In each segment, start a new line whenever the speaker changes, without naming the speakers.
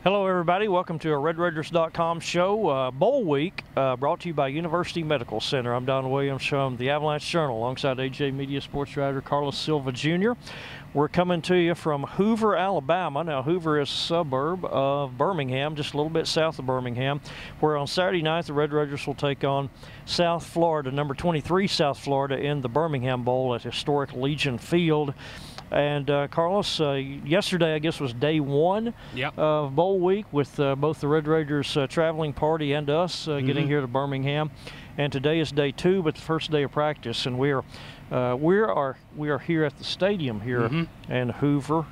Hello, everybody. Welcome to a RedRaiders.com show. Bowl Week, brought to you by University Medical Center. I'm Don Williams from the Avalanche-Journal, alongside AJ Media sports writer Carlos Silva Jr. We're coming to you from Hoover, Alabama. Now, Hoover is a suburb of Birmingham, just a little bit south of Birmingham, where on Saturday night the Red Raiders will take on South Florida, number 23 South Florida, in the Birmingham Bowl at historic Legion Field. And Carlos, yesterday I guess was day one of Bowl Week, with both the Red Raiders traveling party and us getting here to Birmingham. And today is day two, but the first day of practice, and we are here at the stadium here in Hoover,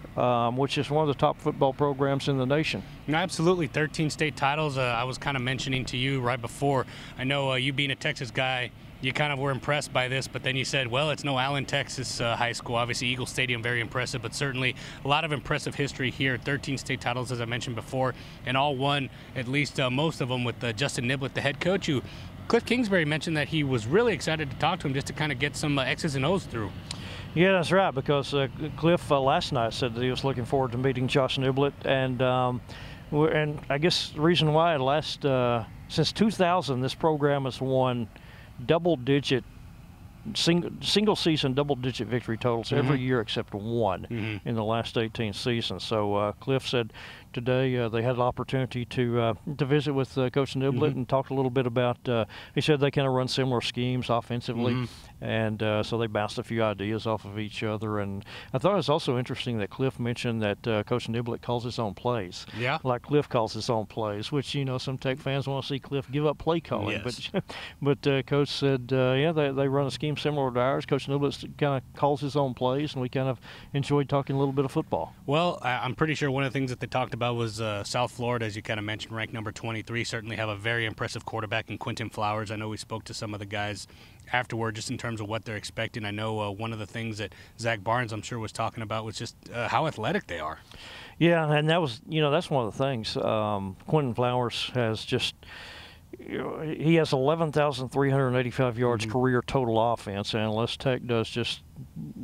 which is one of the top football programs in the nation.
Absolutely, 13 state titles. I was kind of mentioning to you right before. I know you being a Texas guy, you kind of were impressed by this, but then you said, well, it's no Allen, Texas high school. Obviously, Eagle Stadium, very impressive, but certainly a lot of impressive history here. 13 state titles, as I mentioned before, and all won, at least most of them, with Justin Niblett, the head coach, who Kliff Kingsbury mentioned that he was really excited to talk to him just to kind of get some X's and O's through.
Yeah, that's right, because Kliff last night said that he was looking forward to meeting Josh Niblett, and I guess the reason why since 2000 this program has won double-digit, single season double-digit victory totals every year except one in the last 18 seasons. So Kliff said today they had an opportunity to visit with Coach Niblett and talk a little bit about, he said they kind of run similar schemes offensively, and so they bounced a few ideas off of each other. And I thought it was also interesting that Kliff mentioned that Coach Niblett calls his own plays. Yeah. Like Kliff calls his own plays, which, you know, some Tech fans want to see Kliff give up play calling. Yes. But Coach said, yeah, they run a scheme similar to ours. Coach Niblett kind of calls his own plays, and we kind of enjoyed talking a little bit of football.
Well, I'm pretty sure one of the things that they talked about was South Florida, as you kind of mentioned, ranked number 23. Certainly have a very impressive quarterback in Quinton Flowers. I know we spoke to some of the guys afterward just in terms of what they're expecting. I know one of the things that Zach Barnes, I'm sure, was talking about was just how athletic they are. Yeah,
and that was, you know, that's one of the things. Quinton Flowers has just, he has 11,385 yards career total offense, and unless Tech does just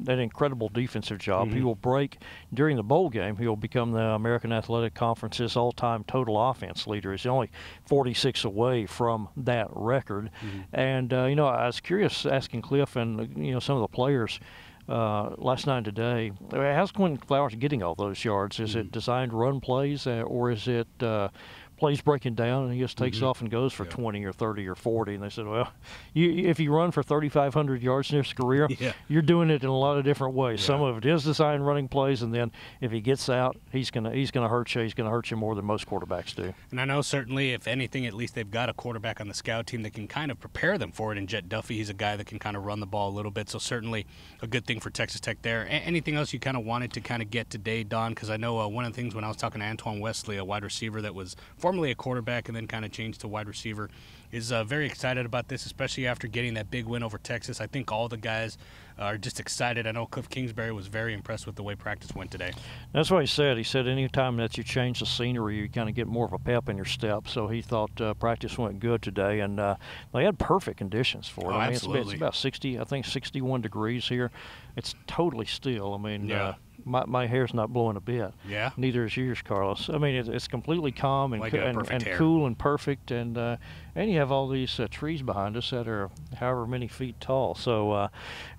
an incredible defensive job, he will break during the bowl game. He will become the American Athletic Conference's all-time total offense leader. He's only 46 away from that record. And you know, I was curious asking Kliff and some of the players last night and today, how's Quinton Flowers getting all those yards? Is it designed run plays, or is it plays breaking down and he just takes off and goes for 20 or 30 or 40? And they said, well, if you run for 3,500 yards in his career, you're doing it in a lot of different ways. Some of it is designed running plays, and then if he gets out, he's gonna hurt you. He's gonna hurt you more than most quarterbacks do.
And I know certainly, if anything, at least they've got a quarterback on the scout team that can kind of prepare them for it. And Jed Duffy, he's a guy that can kind of run the ball a little bit. So certainly a good thing for Texas Tech there. Anything else you kind of wanted to kind of get today, Don? Because I know one of the things when I was talking to Antoine Wesley, a wide receiver that was formerly a quarterback and then kind of changed to wide receiver, is very excited about this, especially after getting that big win over Texas. I think all the guys are just excited. I know Kliff Kingsbury was very impressed with the way practice went today.
That's what he said. He said anytime that you change the scenery, you kind of get more of a pep in your step. So he thought practice went good today, and they had perfect conditions for it. I mean, it's about 61 degrees here. It's totally still. I mean, my hair's not blowing a bit. Yeah. Neither is yours, Carlos. I mean, it's completely calm and cool and perfect, and you have all these trees behind us that are however many feet tall. So,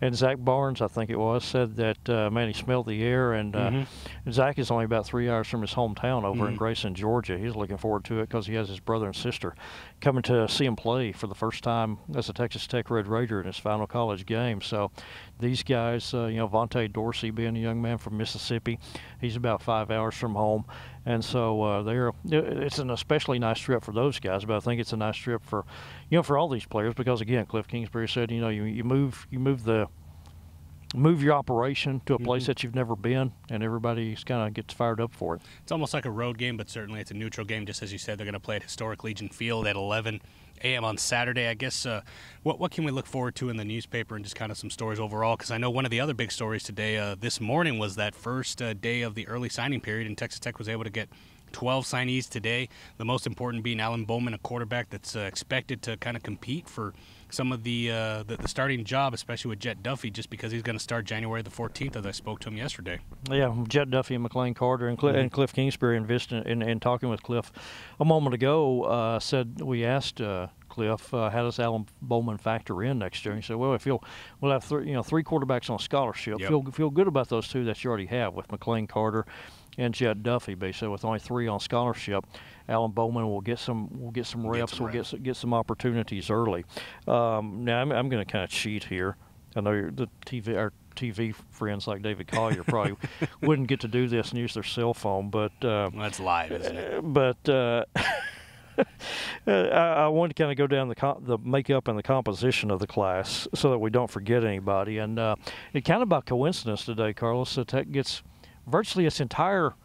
and Zach Barnes, I think it was, said that man, he smelled the air, and Zach is only about 3 hours from his hometown over in Grayson, Georgia. He's looking forward to it because he has his brother and sister coming to see him play for the first time as a Texas Tech Red Raider in his final college game. So these guys, Vontae Dorsey being a young man from Mississippi, he's about 5 hours from home. And so it's an especially nice trip for those guys, but I think it's a nice trip for all these players because, again, Kliff Kingsbury said, you move your operation to a place that you've never been, and everybody kind of gets fired up for it.
It's almost like a road game, but certainly it's a neutral game. Just as you said, they're going to play at historic Legion Field at 11 a.m. on Saturday. I guess what can we look forward to in the newspaper and just kind of some stories overall? Because I know one of the other big stories today, this morning, was that first day of the early signing period, and Texas Tech was able to get 12 signees today, the most important being Alan Bowman, a quarterback that's expected to kind of compete for some of the starting job, especially with Jed Duffy, just because he's going to start January the 14th, as I spoke to him yesterday.
Yeah, Jed Duffy and McLean Carter and Kliff Kingsbury in talking with Kliff a moment ago said, we asked Kliff, how does Alan Bowman factor in next year? And he said, well, we'll have three quarterbacks on scholarship. Yep. Feel good about those two that you already have with McLean Carter and Jed Duffy. So with only 3 on scholarship, Alan Bowman will get some reps. We'll get some opportunities early. Now I'm going to kind of cheat here. I know our TV friends like David Collier probably wouldn't get to do this and use their cell phone, but
that's live, isn't it?
But I wanted to kind of go down the makeup and the composition of the class so that we don't forget anybody. And it kind of by coincidence today, Carlos, that Tech gets virtually its entire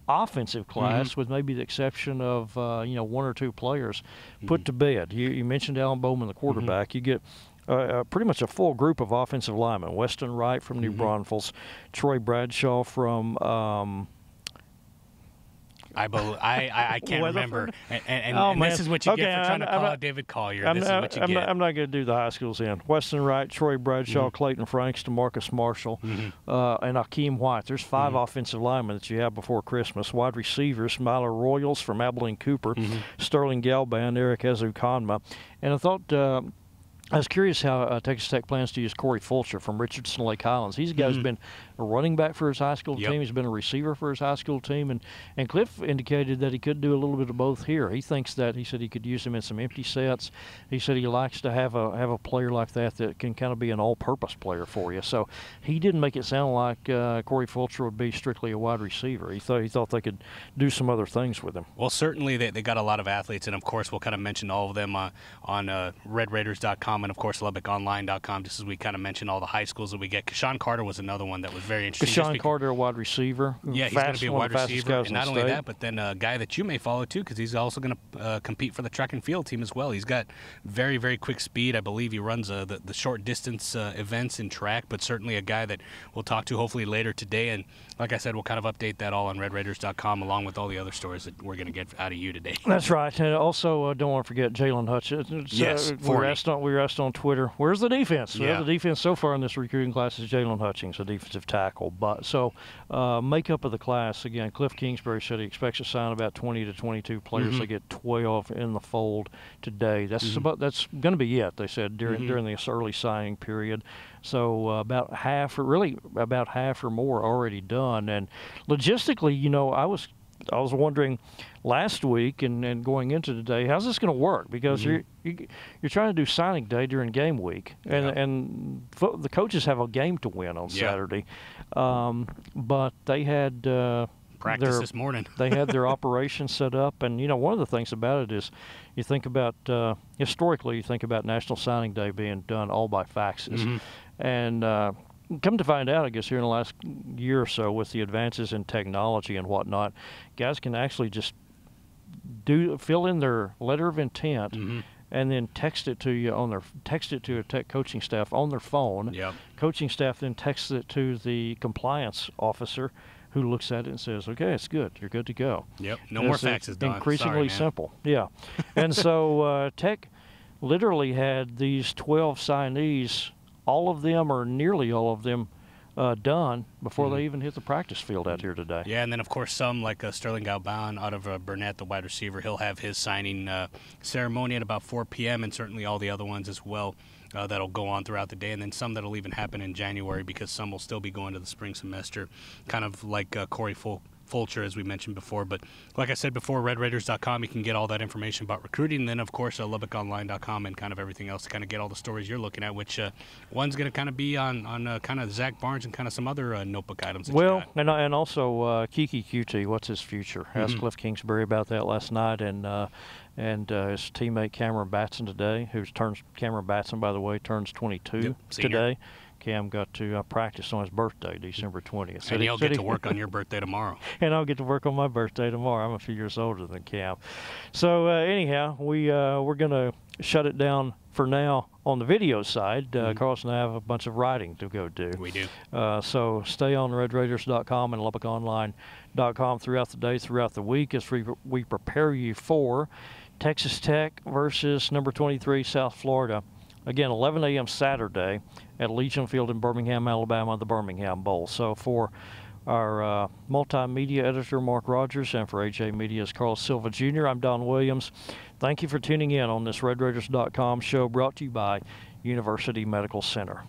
offensive class, with maybe the exception of 1 or 2 players, put to bed. You mentioned Alan Bowman, the quarterback. You get pretty much a full group of offensive linemen. Weston Wright from New Braunfels, Troy Bradshaw from
I can't remember. And this is what you get for trying to call out David Collier. This is what you get.
I'm not going to do the high schools in. Weston Wright, Troy Bradshaw, Clayton Franks, DeMarcus Marshall, and Akeem White. There's 5 offensive linemen that you have before Christmas. Wide receivers, Myler Royals from Abilene Cooper, Sterling Galban, Eric Ezukanma. And I thought... I was curious how Texas Tech plans to use Corey Fulcher from Richardson Lake Highlands. He's a guy who's been a running back for his high school team. He's been a receiver for his high school team. And Kliff indicated that he could do a little bit of both here. He thinks that, he said he could use him in some empty sets. He said he likes to have a player like that can kind of be an all-purpose player for you. So he didn't make it sound like Corey Fulcher would be strictly a wide receiver. He thought they could do some other things with him.
Well, certainly they got a lot of athletes, and of course we'll kind of mention all of them on RedRaiders.com. And, of course, LubbockOnline.com, just as we kind of mentioned all the high schools that we get. Kishan Carter was another one that was very interesting.
Kishan Carter, a wide receiver.
Yeah, he's going to be a wide receiver. And not only that, but then a guy that you may follow, too, because he's also going to compete for the track and field team as well. He's got very, very quick speed. I believe he runs the short distance events in track, but certainly a guy that we'll talk to hopefully later today. And like I said, we'll kind of update that all on RedRaiders.com along with all the other stories that we're going to get out of you today.
That's right. And also, don't want to forget Jalen Hutchings.
Yes,
we were asked on Twitter, where's the defense?
Yeah.
Well, the defense so far in this recruiting class is Jalen Hutchings, a defensive tackle. Makeup of the class, again, Kliff Kingsbury said he expects to sign about 20 to 22 players. They get 12 in the fold today. That's going to be it, they said, during this early signing period. So about half or more already done. And logistically, I was wondering last week and going into today, how's this going to work? Because you're trying to do signing day during game week, and the coaches have a game to win on Saturday. But they had
practice this morning.
They had their operation set up, and one of the things about it is you think about historically, you think about National Signing Day being done all by faxes, and come to find out, I guess here in the last year or so, with the advances in technology and whatnot, guys can actually just fill in their letter of intent and then text it to a Tech coaching staff on their phone.
Yep.
Coaching staff then texts it to the compliance officer, who looks at it and says, "Okay, it's good. You're good to go."
Yep. No more faxes done.
Increasingly simple. Yeah. And so Tech literally had these 12 signees, all of them or nearly all of them done before they even hit the practice field out here today.
Yeah, and then, of course, some like Sterling Galban out of Burnett, the wide receiver, he'll have his signing ceremony at about 4 p.m., and certainly all the other ones as well that'll go on throughout the day, and then some that'll even happen in January because some will still be going to the spring semester, kind of like Corey Fulcher, as we mentioned before. But like I said before, RedRaiders.com, you can get all that information about recruiting. And then, of course, LubbockOnline.com and kind of everything else to kind of get all the stories you're looking at, which one's going to kind of be on kind of Zach Barnes and kind of some other notebook items.
And also Kiki QT, what's his future? Asked Kliff Kingsbury about that last night, and his teammate Cameron Batson today, Cameron Batson, by the way, turns 22 today. Cam got to practice on his birthday, December 20th.
And you'll get to work on your birthday tomorrow.
And I'll get to work on my birthday tomorrow. I'm a few years older than Cam. So anyhow, we're going to shut it down for now on the video side. Carlos and I have a bunch of writing to go do.
We do.
So stay on RedRaiders.com and LubbockOnline.com throughout the day, throughout the week, as we prepare you for Texas Tech versus number 23 South Florida. Again, 11 a.m. Saturday at Legion Field in Birmingham, Alabama, the Birmingham Bowl. So for our multimedia editor, Mark Rogers, and for AJ Media's Carlos Silva Jr., I'm Don Williams. Thank you for tuning in on this RedRaiders.com show brought to you by University Medical Center.